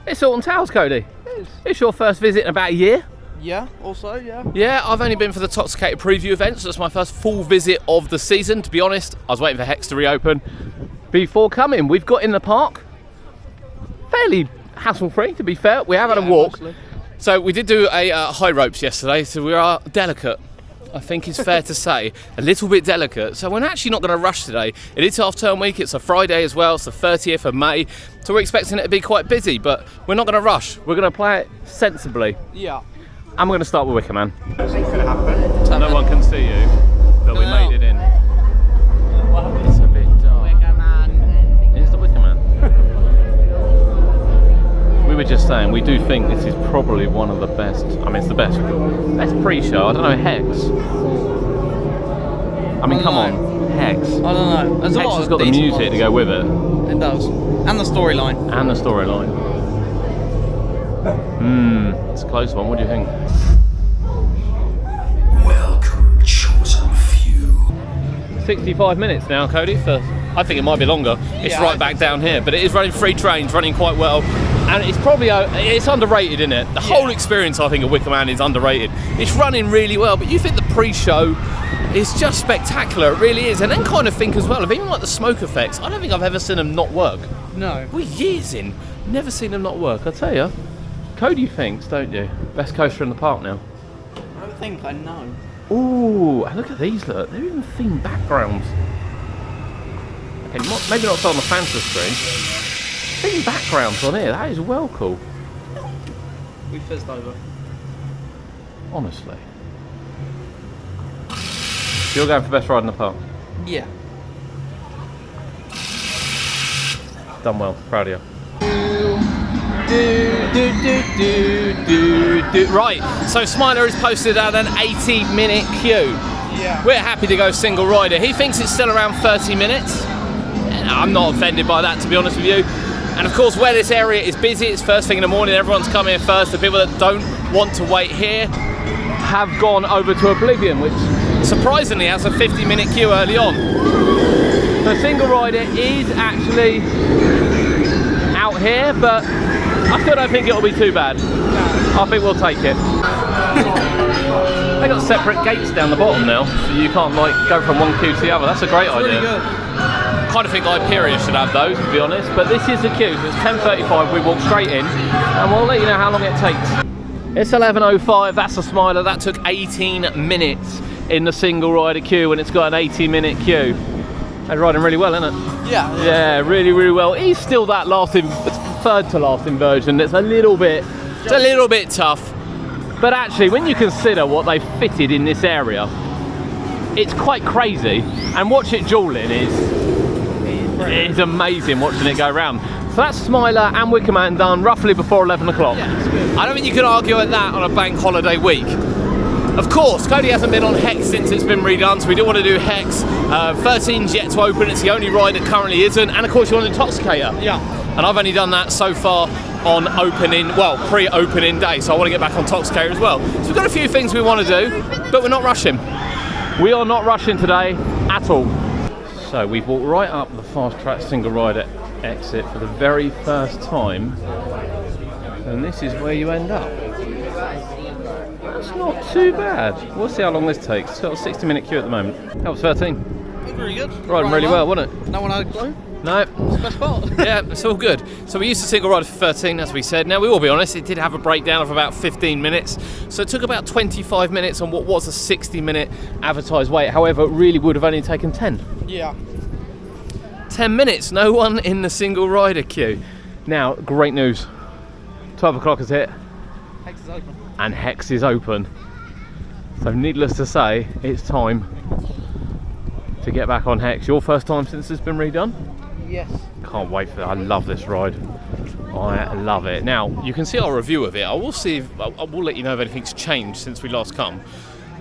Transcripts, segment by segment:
It's Alton Towers, Cody. It's your first visit in about a year. Yeah, also, yeah. Yeah, I've only been for the Toxicator preview event, so it's my first full visit of the season. To be honest, I was waiting for Hex to reopen before coming. We've got in the park, fairly hassle-free, to be fair. We have had a walk. Mostly. So we did do a high ropes yesterday, so we are delicate. I think it's fair to say, a little bit delicate. So we're actually not going to rush today. It is half-term week, it's a Friday as well, it's the 30th of May. So we're expecting it to be quite busy, but we're not going to rush. We're going to play it sensibly. Yeah. And we're going to start with Wickerman. No one can see you, but we made it in. It's a bit dark. Wickerman. It's the Wickerman. We were just saying, we do think this is probably one of the best, I mean it's the best pre-show, I don't know, Hex. I mean, come on, Hex. I don't know. There's Hex has got the music to go with it. It does. And the storyline. And the storyline. It's a close one, what do you think? Welcome, chosen few. 65 minutes now, Cody, for, I think it might be longer. It's right back down here, but it is running 3 trains, running quite well. And it's probably, it's underrated, isn't it? The whole experience, I think, of Wickerman is underrated. It's running really well, but you think the pre-show is just spectacular, it really is. And then kind of think as well, of even like the smoke effects, I don't think I've ever seen them not work. No. We're years in, never seen them not work, I tell you. Cody thinks, don't you? Best coaster in the park now. I don't think I know. Ooh, and look at these, look. They're even themed backgrounds. Okay, maybe not so on the Fanta screen. Themed backgrounds on here, that is well cool. We fizzed over. Honestly. You're going for best ride in the park? Yeah. Done well, proud of you. Right, so Smiler has posted out an 80-minute queue. Yeah. We're happy to go single rider. He thinks it's still around 30 minutes. I'm not offended by that, to be honest with you. And of course, where this area is busy, it's first thing in the morning, everyone's coming in first. The people that don't want to wait here have gone over to Oblivion, which surprisingly has a 50-minute queue early on. The single rider is actually out here, but I still don't think it'll be too bad. I think we'll take it. They got separate gates down the bottom now, so you can't like go from one queue to the other. That's a great idea. Really good. I kind of think Hyperion should have those, to be honest, but this is the queue, so it's 10:35, we walk straight in, and we'll let you know how long it takes. It's 11:05, that's a Smiler, that took 18 minutes in the single rider queue, and it's got an 80-minute queue. They're riding really well, isn't it? Yeah, really, really well. He's still that third to last inversion, it's a little bit tough, but actually, when you consider what they fitted in this area, it's quite crazy, and watch it dueling is amazing watching it go round. So that's Smiler and Wickerman done roughly before 11 o'clock. Yeah, I don't think you can argue at that on a bank holiday week. Of course, Cody hasn't been on Hex since it's been redone, so we do want to do Hex. 13's yet to open, it's the only ride that currently isn't, and of course you want to do Toxicator. Yeah. And I've only done that so far on pre-opening day, so I want to get back on Toxicator as well. So we've got a few things we want to do, but we're not rushing. We are not rushing today at all. So we've walked right up the fast track single rider exit for the very first time, and this is where you end up. That's not too bad. We'll see how long this takes. It's got a 60-minute queue at the moment. That was 13. Very good. Riding really well, wasn't it? No one had a clue? No. It's the best part. Yeah, it's all good. So we used to single rider for 13, as we said. Now, we will be honest, it did have a breakdown of about 15 minutes. So it took about 25 minutes on what was a 60-minute advertised wait. However, it really would have only taken 10. Yeah. 10 minutes, no one in the single rider queue. Now, great news. 12 o'clock is hit. Hex is open. And Hex is open. So needless to say, it's time to get back on Hex. Your first time since it's been redone? Yes. Can't wait for that. I love this ride. I love it. Now, you can see our review of it. I will let you know if anything's changed since we last come.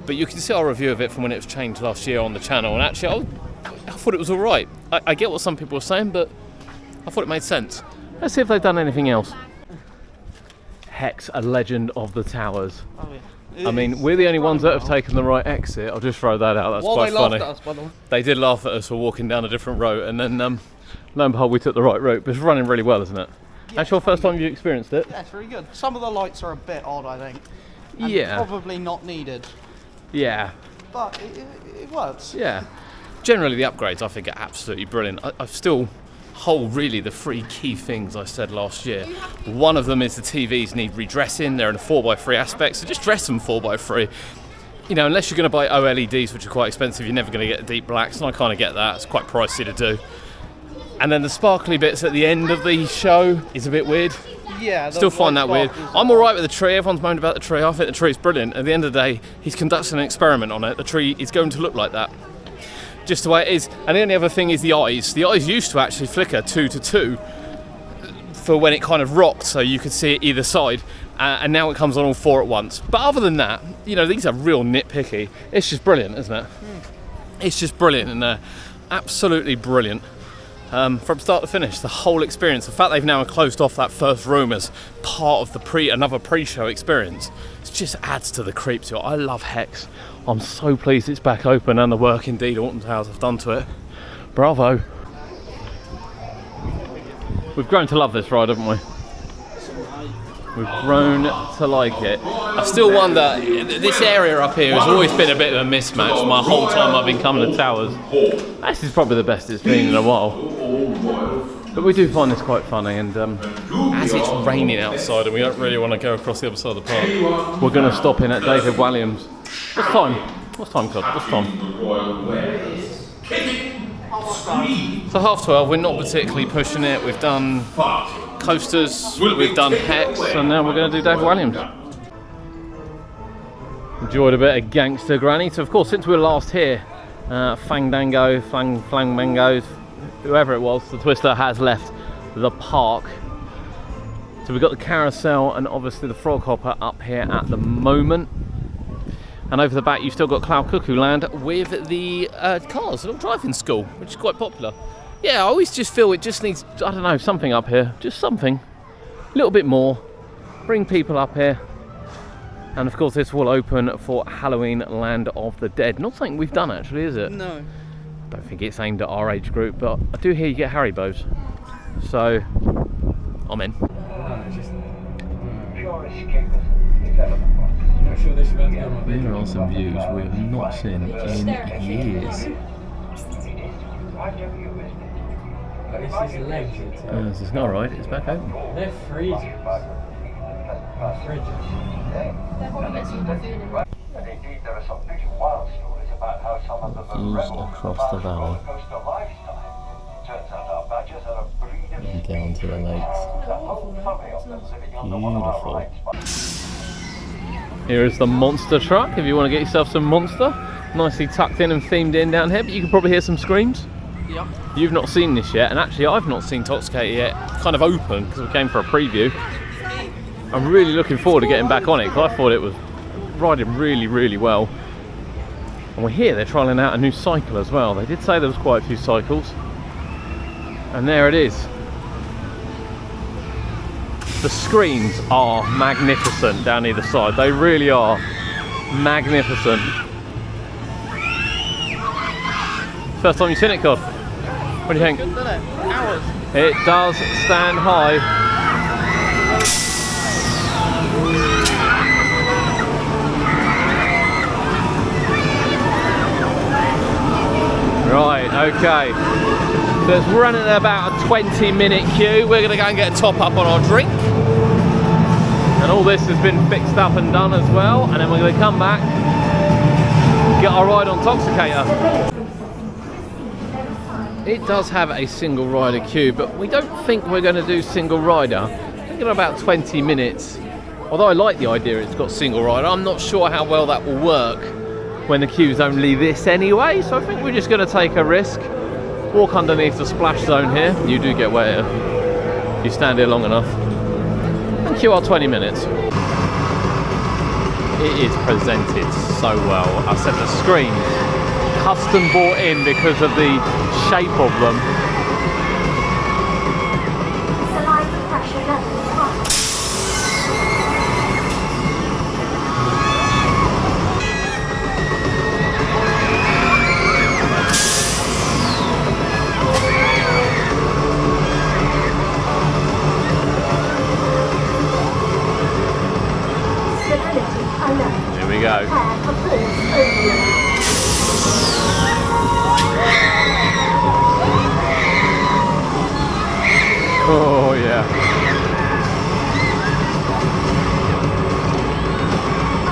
But you can see our review of it from when it was changed last year on the channel. And actually, I thought it was all right. I get what some people were saying, but I thought it made sense. Let's see if they've done anything else. Hex, a legend of the towers. Oh, yeah. I mean, we're the only ones that have taken the right exit. I'll just throw that out. That's quite funny. They laughed at us, by the way. They did laugh at us for walking down a different road, and then lo and behold, we took the right route. But it's running really well, isn't it? That's your first time you experienced it? Yeah, it's really good. Some of the lights are a bit odd, I think. And Yeah. probably not needed. Yeah. But it works. Yeah. Generally, the upgrades I think are absolutely brilliant. I still hold really the three key things I said last year. One of them is the TVs need redressing. They're in a 4x3 aspect, so just dress them 4x3. You know, unless you're going to buy OLEDs, which are quite expensive, you're never going to get the deep blacks, and I kind of get that. It's quite pricey to do. And then the sparkly bits at the end of the show is a bit weird. Yeah. Still find that weird. I'm alright with the tree. Everyone's moaned about the tree. I think the tree's brilliant. At the end of the day, he's conducting an experiment on it. The tree is going to look like that. Just the way it is. And the only other thing is the eyes. The eyes used to actually flicker 2 to 2 for when it kind of rocked, so you could see it either side. And now it comes on all 4 at once. But other than that, you know, these are real nitpicky. It's just brilliant, isn't it? It's just brilliant, and absolutely brilliant. From start to finish, the whole experience. The fact they've now closed off that first room as part of the another pre-show experience, it just adds to the creep to it. I love Hex. I'm so pleased it's back open, and the work indeed Alton Towers have done to it. Bravo. We've grown to love this ride, haven't we? We've grown to like it. I still wonder, this area up here has always been a bit of a mismatch my whole time I've been coming to Towers. This is probably the best it's been in a while. But we do find this quite funny, and as it's raining outside and we don't really want to go across the other side of the park, we're going to stop in at David Walliams. What's time? What's time, Todd? What's time? So 12:30, we're not particularly pushing it. We've done coasters, we've done Hex, and now we're going to do David Walliams. Enjoyed a bit of Gangster Granny. So of course, since we were last here, Flangmangos, whoever it was, the Twister has left the park. So we've got the carousel and obviously the frog hopper up here at the moment. And over the back, you've still got Cloud Cuckoo Land with the cars, a little driving school, which is quite popular. Yeah, I always just feel it just needs, I don't know, something up here. Just something. A little bit more. Bring people up here. And of course, this will open for Halloween Land of the Dead. Not something we've done, actually, is it? No. I don't think it's aimed at our age group, but I do hear you get Haribos. So, I'm in. There are some views we have not seen in years. This is not right, it's back open. They're freezing. Views across the valley and down to the lakes. Beautiful. Here is the monster truck if you want to get yourself some monster. Nicely tucked in and themed in down here, but you can probably hear some screams. Yep. You've not seen this yet, and actually I've not seen Toxicator yet, kind of open, because we came for a preview. I'm really looking forward to getting back on it, because I thought it was riding really, really well. And we're here, they're trialling out a new cycle as well. They did say there was quite a few cycles. And there it is. The screens are magnificent down either side. They really are magnificent. First time you've seen it, God? What do you think? Good, doesn't it? Hours. It does stand high. Right, okay. So it's running at about a 20-minute queue. We're going to go and get a top up on our drink. And all this has been fixed up and done as well. And then we're going to come back, get our ride on Toxicator. It does have a single rider queue, but we don't think we're going to do single rider. I think in about 20 minutes. Although I like the idea it's got single rider, I'm not sure how well that will work when the queue's only this anyway. So I think we're just going to take a risk. Walk underneath the splash zone here. You do get wet if you stand here long enough. And queue our 20 minutes. It is presented so well. I said the screens. Custom bought in because of the shape of them. Saliva pressure levels high. go. Prepare for force overload. Oh yeah.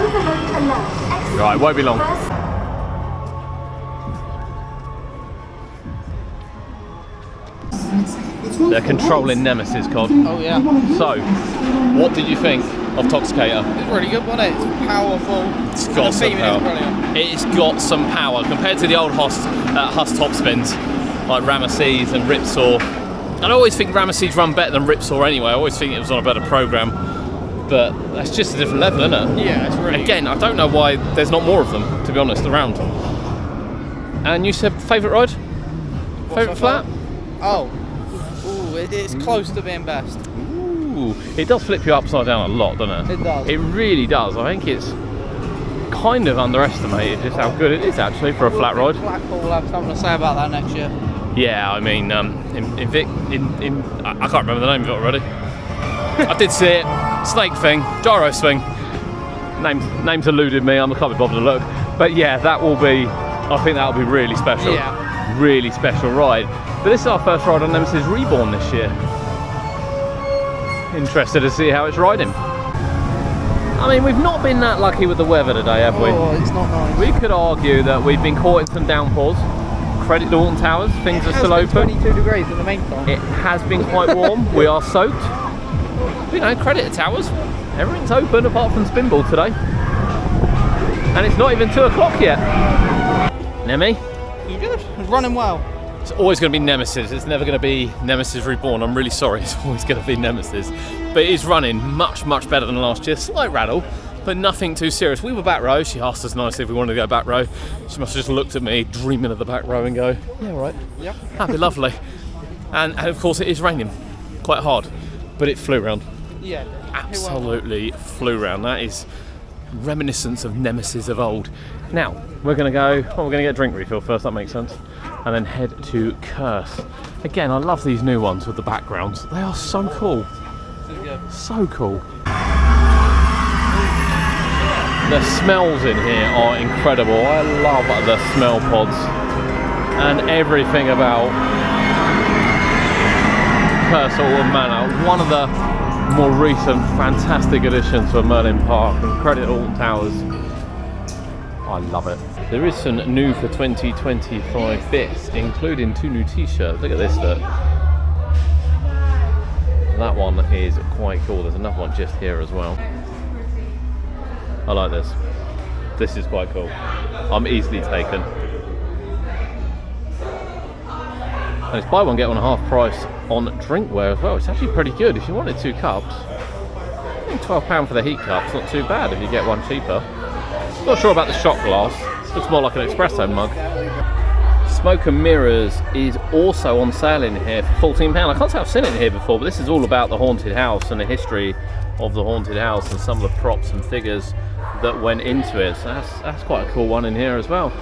Overload alert. Execute Right, won't be long. first- They're controlling Nemesis, COD. Oh yeah. So, what did you think of Toxicator? It's really good, wasn't it? It's powerful. It's And got the some theming power. is brilliant. It's got some power compared to the old Huss top spins like Ramesses and Ripsaw. And I always think Ramesses run better than Ripsaw anyway. I always think it was on a better program, but that's just a different level, isn't it? Yeah, it's really Again, I don't know why there's not more of them, to be honest, around. And you said favourite ride? Favourite flat? Oh. Ooh, it's close to being best. Ooh, it does flip you upside down a lot, doesn't it? It does. It really does. I think it's kind of underestimated just how good it is actually for a flat ride. Blackpool will have something to say about that next year. Yeah, I mean, I can't remember the name of it already. I did see it. Snake thing, gyro swing. Names eluded me. I can't be bothered to look. But yeah, that will be. I think that will be really special. Yeah. Really special ride. But this is our first ride on Nemesis Reborn this year. Interested to see how it's riding. I mean, we've not been that lucky with the weather today, have we? Oh, it's not nice. We could argue that we've been caught in some downpours. Credit to Alton Towers, things are still open. 22 degrees in the meantime. It has been quite warm. We are soaked. You know, credit to Towers. Everything's open apart from Spinball today. And it's not even 2 o'clock yet. Nemi? You good? It's running well. It's always going to be Nemesis. It's never going to be Nemesis Reborn. I'm really sorry. It's always going to be Nemesis. But it is running much, much better than last year. Slight rattle, but nothing too serious. We were back row. She asked us nicely if we wanted to go back row. She must have just looked at me, dreaming of the back row, and go, yeah, all right. Yep. That'd be lovely. And of course, it is raining quite hard, but it flew round. Yeah. Absolutely flew round. That is reminiscence of Nemesis of old. Now, we're going to go, we're going to get a drink refill first, that makes sense, and then head to Curse. Again, I love these new ones with the backgrounds. They are so cool. So cool. The smells in here are incredible. I love the smell pods and everything about Curse Alton Manor. One of the more recent fantastic additions to Merlin Park, and credit Alton Towers. I love it. There is some new for 2025 bits, including 2 new t-shirts. Look at this, look. That one is quite cool. There's another one just here as well. I like this. This is quite cool. I'm easily taken. And it's buy one, get one half price on drinkware as well. It's actually pretty good. If you wanted 2 cups, I think £12 for the heat cups, not too bad if you get one cheaper. Not sure about the shot glass. This looks more like an espresso mug. Smoke and Mirrors is also on sale in here for £14. I can't say I've seen it in here before, but this is all about the haunted house and the history of the haunted house and some of the props and figures that went into it. So that's quite a cool one in here as well.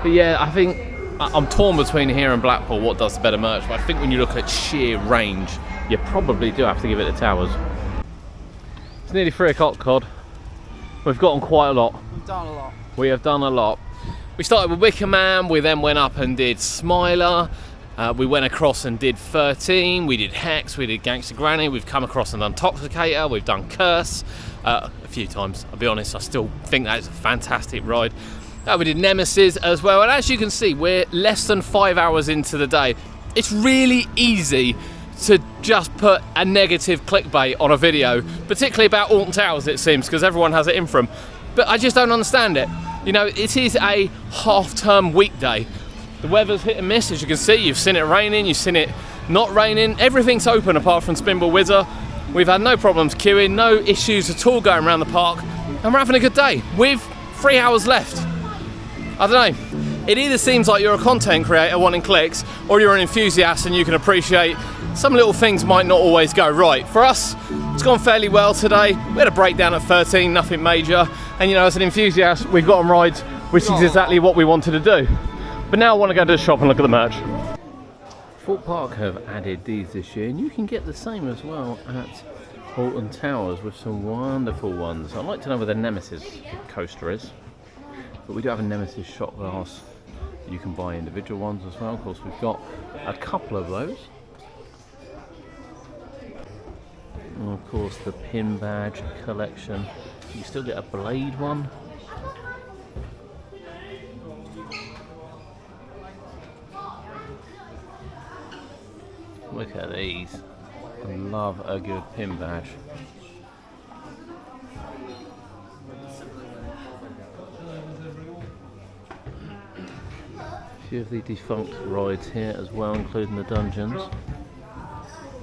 But yeah, I think I'm torn between here and Blackpool, what does the better merch, but I think when you look at sheer range, you probably do have to give it to Towers. It's nearly 3 o'clock, COD. We've gotten quite a lot. We've done a lot. We have done a lot. We started with Wickerman, we then went up and did Smiler, we went across and did 13, we did Hex, we did Gangster Granny, we've come across and done Toxicator, we've done Curse a few times. I'll be honest, I still think that is a fantastic ride. We did Nemesis as well, and as you can see, we're less than 5 hours into the day. It's really easy to just put a negative clickbait on a video, particularly about Alton Towers, it seems, because everyone has it in from. But I just don't understand it. You know, it is a half-term weekday. The weather's hit and miss, as you can see. You've seen it raining, you've seen it not raining. Everything's open apart from Spinball Wizard. We've had no problems queuing, no issues at all going around the park, and we're having a good day with 3 hours left. I don't know. It either seems like you're a content creator wanting clicks, or you're an enthusiast and you can appreciate some little things might not always go right. For us, it's gone fairly well today. We had a breakdown at 13, nothing major. And you know, as an enthusiast, we've got on rides, which is exactly what we wanted to do. But now I want to go to the shop and look at the merch. Fort Park have added these this year, and you can get the same as well at Alton Towers with some wonderful ones. I'd like to know where the Nemesis coaster is, but we do have a Nemesis shot glass. You can buy individual ones as well. Of course, we've got a couple of those. And of course, the pin badge collection. You still get a blade one. Look at these. I love a good pin badge. A few of the defunct rides here as well, including the dungeons.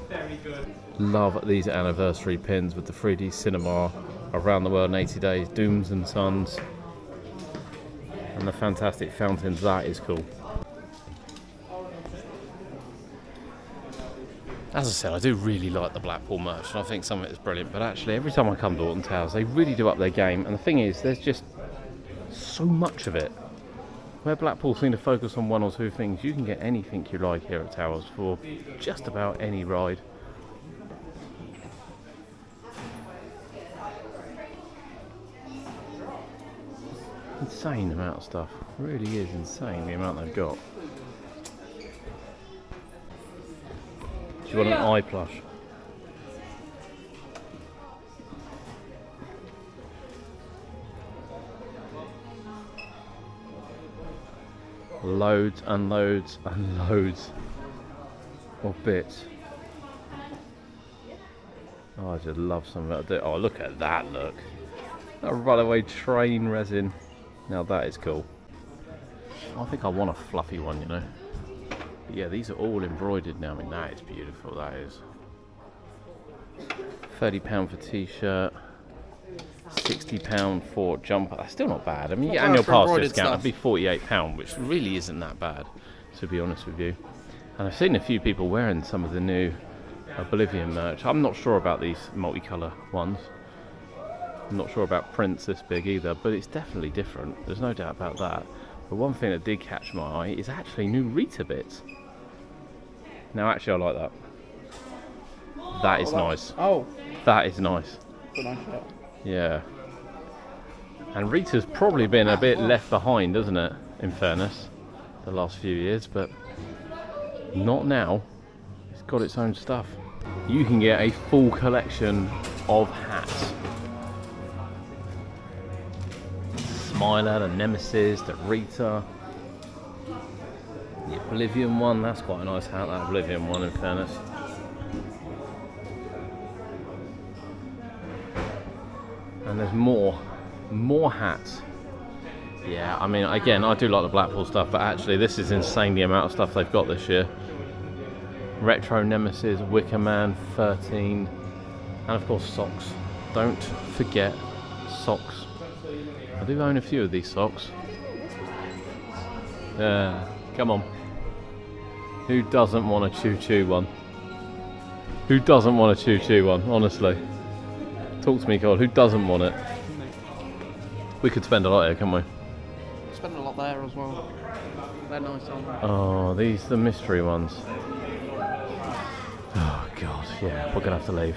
Very good. Love these anniversary pins with the 3D cinema, Around the World in 80 Days, Dooms and Sons, and the fantastic fountains. That is cool. As I said, I do really like the Blackpool merch, and I think some of it is brilliant, but actually every time I come to Alton Towers they really do up their game, and the thing is, there's just so much of it. Where Blackpool seem to focus on one or two things, you can get anything you like here at Towers for just about any ride. Insane amount of stuff, really is insane the amount they've got. Do you want an eye plush? Loads and loads and loads of bits. Oh, I just love some of that. Oh, look at that, look. That runaway train resin. Now that is cool. I think I want a fluffy one, you know. But yeah, these are all embroidered now. I mean, that is beautiful, that is. £30 for t-shirt, £60 for jumper. That's still not bad. I mean, your annual pass discount would be £48, which really isn't that bad, to be honest with you. And I've seen a few people wearing some of the new Oblivion merch. I'm not sure about these multicolour ones. I'm not sure about prints this big either, but it's definitely different. There's no doubt about that. But one thing that did catch my eye is actually new Rita bits. Now, actually, I like that. That is nice. Oh, that is nice. That's a nice shot. Yeah. And Rita's probably been a bit left behind, hasn't it? In fairness, the last few years, but not now. It's got its own stuff. You can get a full collection of hats. Smiler, the Nemesis, the Rita, the Oblivion one. That's quite a nice hat, that Oblivion one, in fairness. And there's more hats. Yeah, I mean, again, I do like the Blackpool stuff, but actually this is insane the amount of stuff they've got this year. Retro Nemesis, Wickerman, 13, and of course socks. Don't forget socks. I do own a few of these socks. Yeah, come on. Who doesn't want a choo-choo one? Who doesn't want a choo-choo one, honestly? Talk to me, God. Who doesn't want it? We could spend a lot here, couldn't we? Spend a lot there as well. They're nice, aren't they? Oh, these are the mystery ones. Oh, God, yeah, we're going to have to leave.